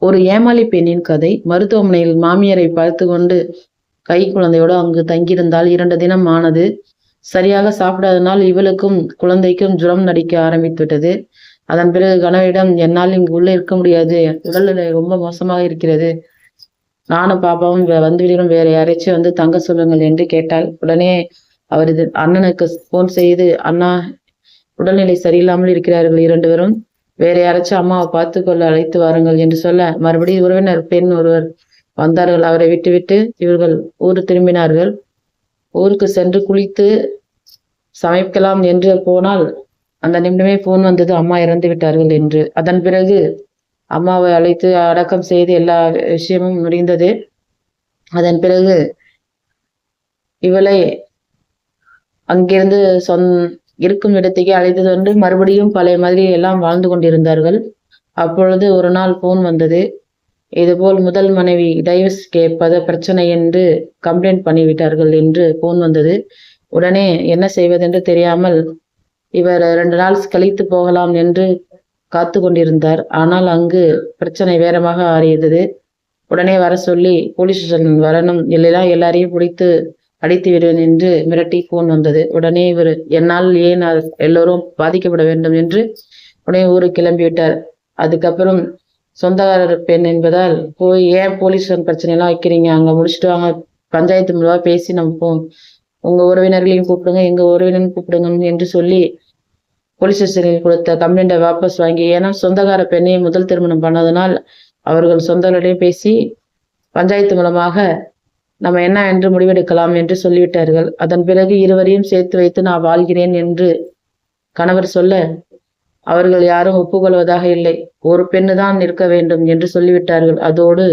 ஒரு ஏமாளி பெண்ணின் கதை. மருத்துவமனையில் மாமியாரை பார்த்து கொண்டு கை குழந்தையோடு அங்கு தங்கியிருந்தால் 2 தினம் ஆனது. சரியாக சாப்பிடாதனால் இவளுக்கும் குழந்தைக்கும் ஜுரம் நடிக்க ஆரம்பித்துவிட்டது. அதன் பிறகு கணவரிடம், என்னால் இங்கு உள்ளே இருக்க முடியாது, உடல்நிலை ரொம்ப மோசமாக இருக்கிறது, நானும் பாப்பாவும் வந்துவிடுகிறோம், வேற யாரையாச்சும் வந்து தங்க சொல்லுங்கள் என்று கேட்டாள். உடனே அவரது அண்ணனுக்கு போன் செய்து, அண்ணா, உடல்நிலை சரியில்லாமல் இருக்கிறார்கள் 2 பேரும், வேற யாராச்சும் அம்மாவை பார்த்து கொள்ள அழைத்து வாருங்கள் என்று சொல்ல, மறுபடியும் உறவினர் பெண் ஒருவர் வந்தார்கள். அவரை விட்டுவிட்டு இவர்கள் ஊர் திரும்பினார்கள். ஊருக்கு சென்று குளித்து சமைக்கலாம் என்று போனால் அந்த நிமிடமே போன் வந்தது, அம்மா இறந்து விட்டார்கள் என்று. அதன் பிறகு அம்மாவை அழைத்து அடக்கம் செய்து எல்லா விஷயமும் முடிந்தது. அதன் பிறகு இவளை அங்கிருந்து இருக்கும் இடத்துக்கே அழைத்தது வந்து மறுபடியும் பழைய மாதிரி எல்லாம் வாழ்ந்து கொண்டிருந்தார்கள். அப்பொழுது ஒரு நாள் போன் வந்தது. இதுபோல் முதல் மனைவி டைவர்ஸ் கேட்பது பிரச்சனை என்று கம்ப்ளைண்ட் பண்ணிவிட்டார்கள் என்று போன் வந்தது. உடனே என்ன செய்வதென்று தெரியாமல் இவர் 2 நாள் கழித்து போகலாம் என்று காத்து கொண்டிருந்தார். ஆனால் அங்கு பிரச்சனை வேறமாக ஆறியது. உடனே வர சொல்லி போலீஸ் ஸ்டேஷன் வரணும், இல்லைனா எல்லாரையும் பிடித்து அடித்து விடுவேன் என்று மிரட்டி போன் வந்தது. உடனே இவர், என்னால் ஏன் எல்லோரும் பாதிக்கப்பட வேண்டும் என்று உடனே ஊருக்கு கிளம்பிவிட்டார். அதுக்கப்புறம் சொந்தக்காரர் பெண் என்பதால் போய், ஏன் போலீஸ் பிரச்சனை எல்லாம் வைக்கிறீங்க, அங்க முடிச்சுட்டு வாங்க, பஞ்சாயத்து மூலமா பேசி நம்ம உங்க உறவினர்களையும் கூப்பிடுங்க, எங்க உறவினரையும் கூப்பிடுங்க என்று சொல்லி போலீஸ் ஸ்டேஷனில் கொடுத்த கம்ப்ளைண்ட்டை வாபஸ் வாங்கி, ஏன்னா சொந்தக்கார பெண்ணை முதல் திருமணம் பண்ணதுனால் அவர்கள் சொந்தங்களிடையே பேசி பஞ்சாயத்து மூலமாக நம்ம என்ன என்று முடிவெடுக்கலாம் என்று சொல்லிவிட்டார்கள். அதன் பிறகு இருவரையும் சேர்த்து வைத்து நான் வாழ்கிறேன் என்று கணவர் சொல்ல, அவர்கள் யாரும் ஒப்புக்கொள்வதாக இல்லை, ஒரு பெண்ணு தான் இருக்க வேண்டும் என்று சொல்லிவிட்டார்கள். அதோடு